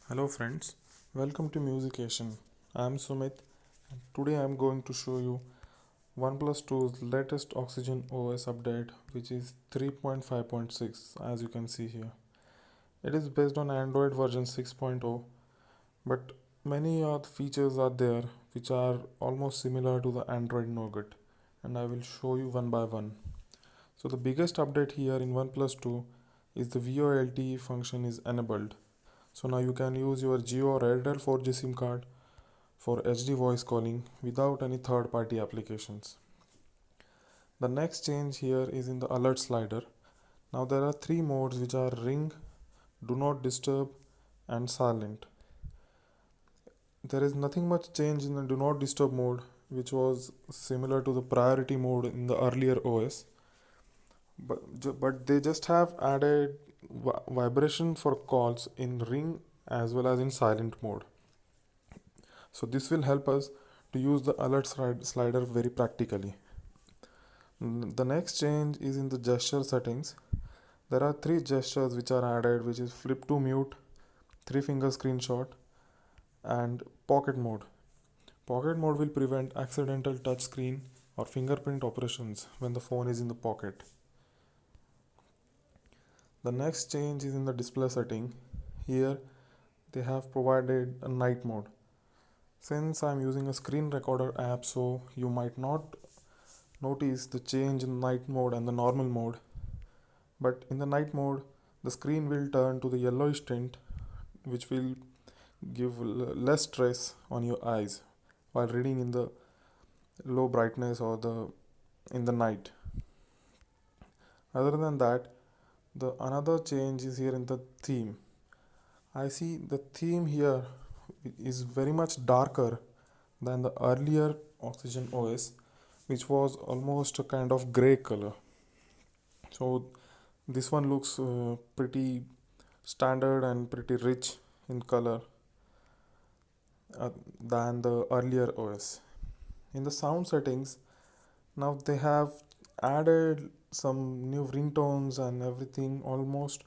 Hello friends, welcome to Musication. I am Sumit and today I am going to show you OnePlus 2's latest Oxygen OS update, which is 3.5.6 as you can see here. It is based on Android version 6.0, but many of the features are there which are almost similar to the Android Nougat, and I will show you one by one. So the biggest update here in OnePlus 2 is the VoLTE function is enabled. So now you can use your Jio or Airtel 4G SIM card for HD voice calling without any third party applications. The next change here is in the alert slider. Now there are three modes which are ring, do not disturb and silent. There is nothing much change in the do not disturb mode, which was similar to the priority mode in the earlier OS, but they just have added vibration for calls in ring as well as in silent mode. So this will help us to use the alert slider very practically. The next change is in the gesture settings. There are three gestures which are added, which is flip to mute, three finger screenshot and pocket mode. Pocket mode will prevent accidental touch screen or fingerprint operations when the phone is in the pocket. The next change is in the display setting. Here they have provided a night mode. Since I'm using a screen recorder app, so you might not notice the change in night mode and the normal mode, but in the night mode the screen will turn to the yellowish tint, which will give less stress on your eyes while reading in the low brightness or the in the night. Other than that, the another change is here in the theme. I see the theme here is very much darker than the earlier Oxygen OS, which was almost a kind of gray color. So this one looks pretty standard and pretty rich in color than the earlier OS. In the sound settings, now they have added some new ringtones and everything. Almost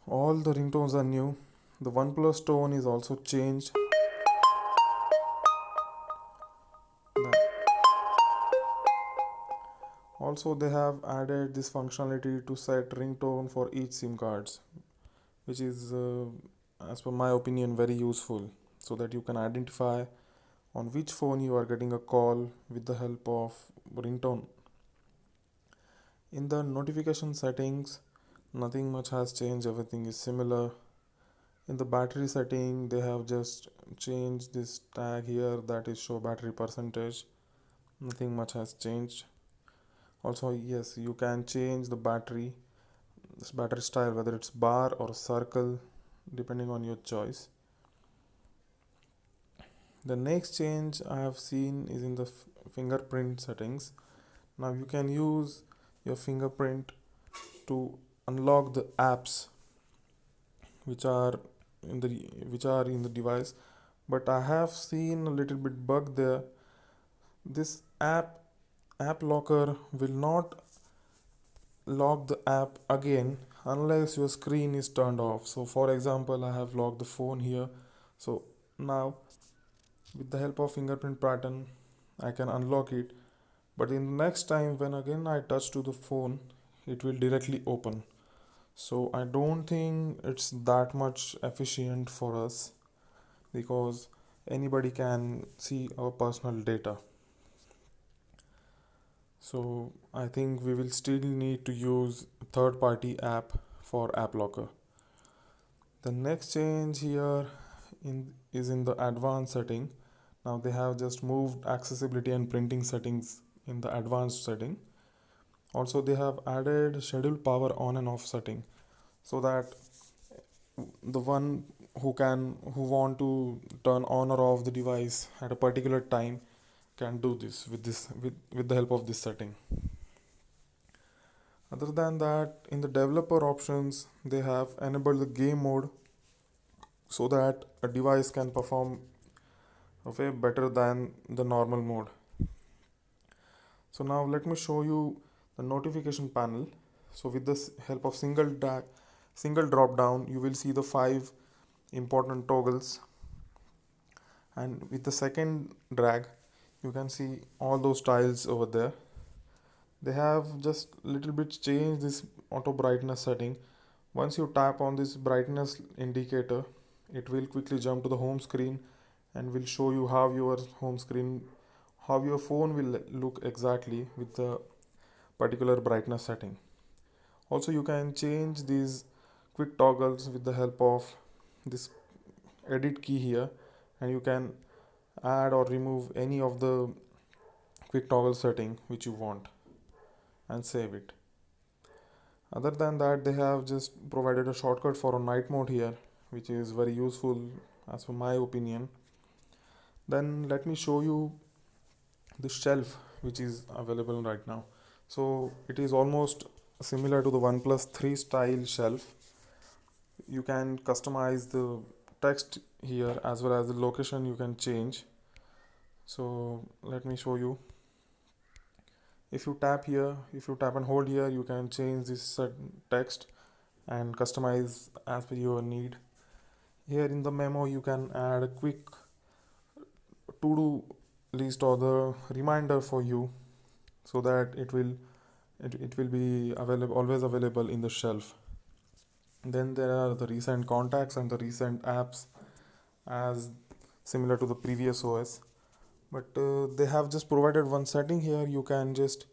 all the ringtones are new. The OnePlus tone is also changed. Also, they have added this functionality to set ringtone for each SIM cards, which is, as per my opinion, very useful, so that you can identify on which phone you are getting a call with the help of ringtone. In the notification settings, nothing much has changed, everything is similar. In the battery setting, they have just changed this tag here that is show battery percentage. Nothing much has changed. Also, yes, you can change the battery style, whether it's bar or circle, depending on your choice. The next change I have seen is in the fingerprint settings. Now you can use your fingerprint to unlock the apps which are in the device, but I have seen a little bit bug there. This app locker will not lock the app again unless your screen is turned off. So for example, I have locked the phone here. So now with the help of fingerprint pattern I can unlock it, but in the next time when again I touch to the phone, it will directly open. So I don't think it's that much efficient for us, because anybody can see our personal data. So I think we will still need to use third party app for app locker. The next change here is in the advanced setting. Now they have just moved accessibility and printing settings in the advanced setting. Also they have added schedule power on and off setting, so that the one who want to turn on or off the device at a particular time can do this with the help of this setting. Other than that, in the developer options, they have enabled the game mode so that a device can perform way better than the normal mode. So now let me show you the notification panel. So with the help of single drop down, you will see the five important toggles, and with the second drag you can see all those tiles over there. They have just little bit changed this auto brightness setting. Once you tap on this brightness indicator, it will quickly jump to the home screen and will show you how your home screen, how your phone will look exactly with the particular brightness setting. Also, you can change these quick toggles with the help of this edit key here, and you can add or remove any of the quick toggle setting which you want and save it. Other than that, they have just provided a shortcut for a night mode here, which is very useful as per my opinion. Then let me show you the shelf which is available right now. So it is almost similar to the OnePlus 3 style shelf. You can customize the text here as well as the location you can change. So let me show you. If you tap here, if you tap and hold here, you can change this text and customize as per your need. Here in the memo you can add a quick to-do list or the reminder for you, so that it will be available, always available in the shelf. Then there are the recent contacts and the recent apps, as similar to the previous OS, but they have just provided one setting here. You can just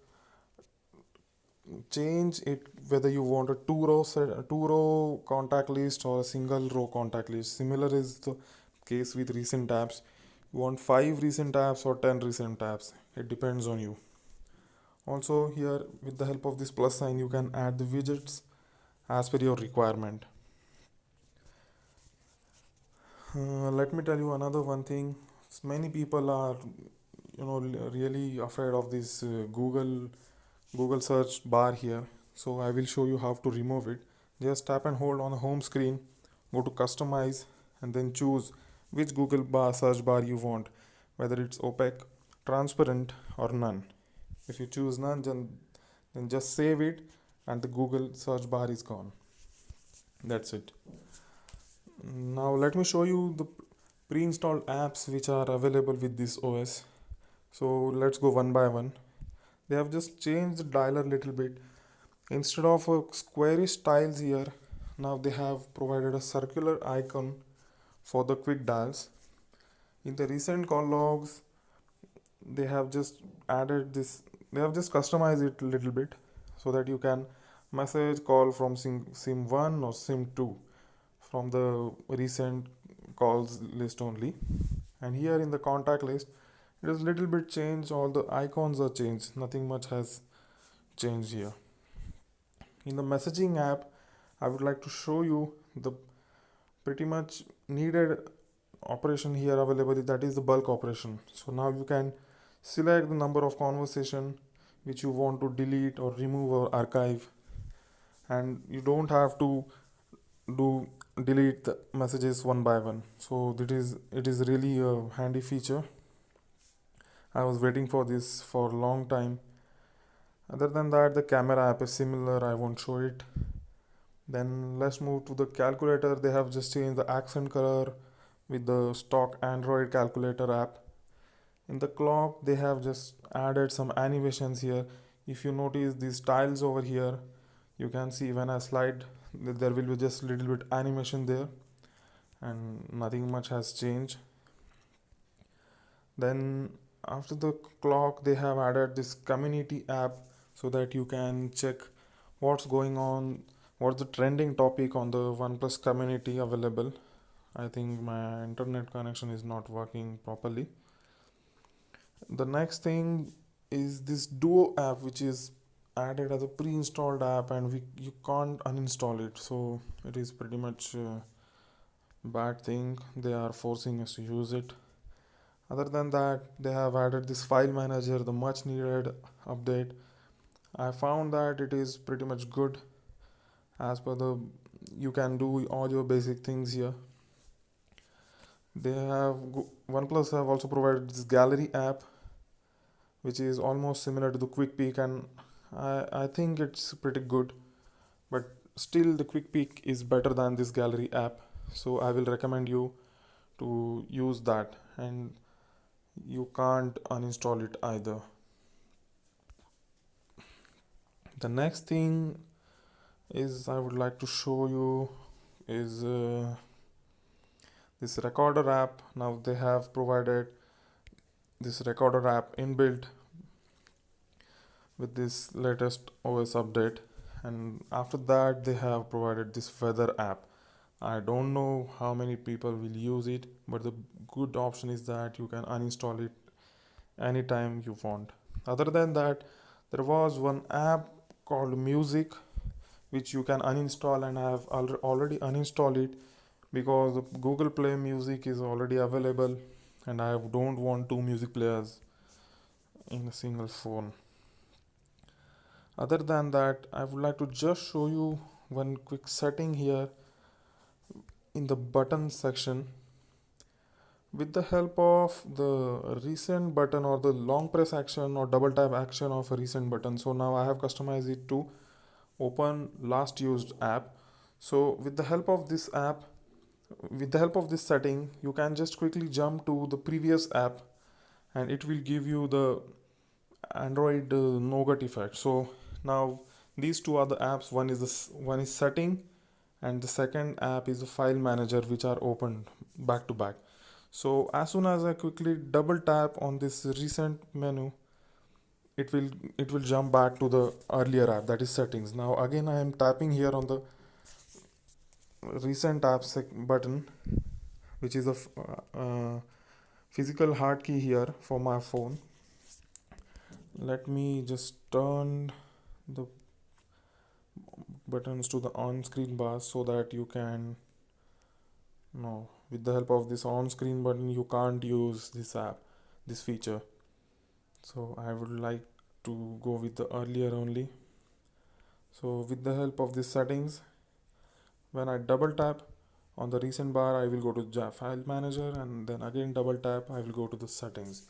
change it whether you want a two row contact list or a single row contact list. Similar is the case with recent apps. You want 5 recent apps or 10 recent apps, it depends on you. Also here, with the help of this plus sign, you can add the widgets as per your requirement. Let me tell you another one thing. Many people are, really afraid of this Google search bar here. So I will show you how to remove it. Just tap and hold on the home screen, go to customize, and then choose which Google bar search bar you want, whether it's opaque, transparent, or none. If you choose none, then just save it and the Google search bar is gone. That's it. Now let me show you the pre-installed apps which are available with this OS. So let's go one by one. They have just changed the dialer a little bit. Instead of a squarish tiles here, now they have provided a circular icon for the quick dials. In the recent call logs, they have just added this, they have just customized it a little bit so that you can message call from sim 1 or sim 2 from the recent calls list only. And here in the contact list, it is little bit changed, all the icons are changed, nothing much has changed here. In the messaging app, I would like to show you the pretty much needed operation here available, that is the bulk operation. So now you can select the number of conversation which you want to delete or remove or archive, and you don't have to do delete the messages one by one. So it is really a handy feature. I was waiting for this for a long time. Other than that, the camera app is similar, I won't show it. Then let's move to the calculator. They have just changed the accent color with the stock Android calculator app. In the clock, they have just added some animations here. If you notice these tiles over here, you can see when I slide, there will be just little bit animation there, and nothing much has changed. Then after the clock, they have added this community app so that you can check what's going on, what's the trending topic on the OnePlus community available. I think my internet connection is not working properly. The next thing is this Duo app, which is added as a pre-installed app, and you can't uninstall it. So it is pretty much a bad thing. They are forcing us to use it. Other than that, they have added this file manager, the much needed update. I found that it is pretty much good. As per the, you can do all your basic things here. They have OnePlus have also provided this gallery app, which is almost similar to the quick peek, and I think it's pretty good, but still the quick peek is better than this gallery app. so I will recommend you to use that, and you can't uninstall it either. The next thing is I would like to show you is this recorder app. Now they have provided this recorder app inbuilt with this latest OS update, and after that they have provided this weather app. I don't know how many people will use it, but the good option is that you can uninstall it anytime you want. Other than that, there was one app called Music which you can uninstall, and I have already uninstalled it because the Google Play Music is already available, and I don't want two music players in a single phone. Other than that, I would like to just show you one quick setting here in the button section. With the help of the recent button or the long press action or double tap action of a recent button, so now I have customized it to open last used app. So with the help of this app, with the help of this setting, you can just quickly jump to the previous app, and it will give you the Android Nougat effect. So now these two are the apps. One is setting, and the second app is the file manager, which are opened back to back. So as soon as I quickly double tap on this recent menu, it will jump back to the earlier app, that is settings. Now again I am tapping here on the recent apps button, which is a physical hard key here for my phone. Let me just turn the buttons to the on screen bar so that you can, no, with the help of this on screen button you can't use this app, this feature. So I would like to go with the earlier only. So with the help of these settings, when I double tap on the recent bar, I will go to file manager, and then again double tap, I will go to the settings.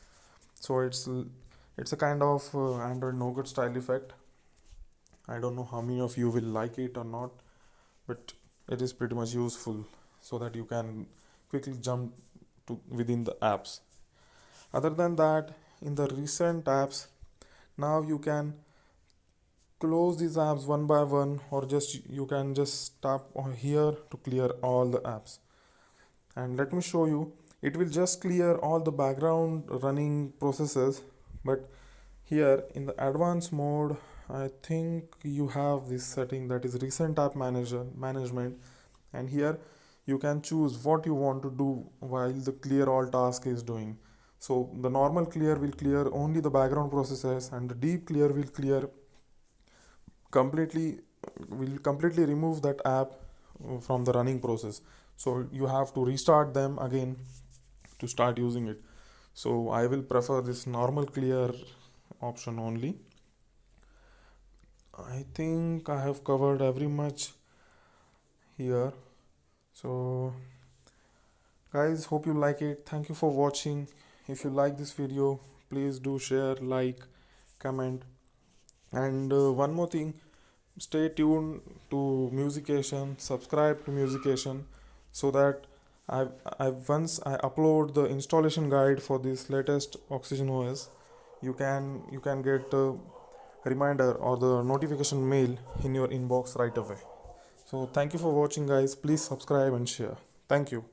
So it's a kind of Android Nougat style effect. I don't know how many of you will like it or not, but it is pretty much useful so that you can quickly jump to within the apps. Other than that, in the recent apps, now you can close these apps one by one, or just you can just tap here to clear all the apps. And let me show you, it will just clear all the background running processes, but here in the advanced mode, I think you have this setting, that is recent app manager management, and here you can choose what you want to do while the clear all task is doing. So the normal clear will clear only the background processes, and the deep clear completely will completely remove that app from the running process. So you have to restart them again to start using it. So I will prefer this normal clear option only. I think I have covered every much here. So guys, hope you like it. Thank you for watching. If you like this video, please do share, like, comment, and one more thing, stay tuned to Musication, subscribe to Musication, so that I once I upload the installation guide for this latest Oxygen OS, you can get a reminder or the notification mail in your inbox right away. So thank you for watching guys. Please subscribe and share. Thank you.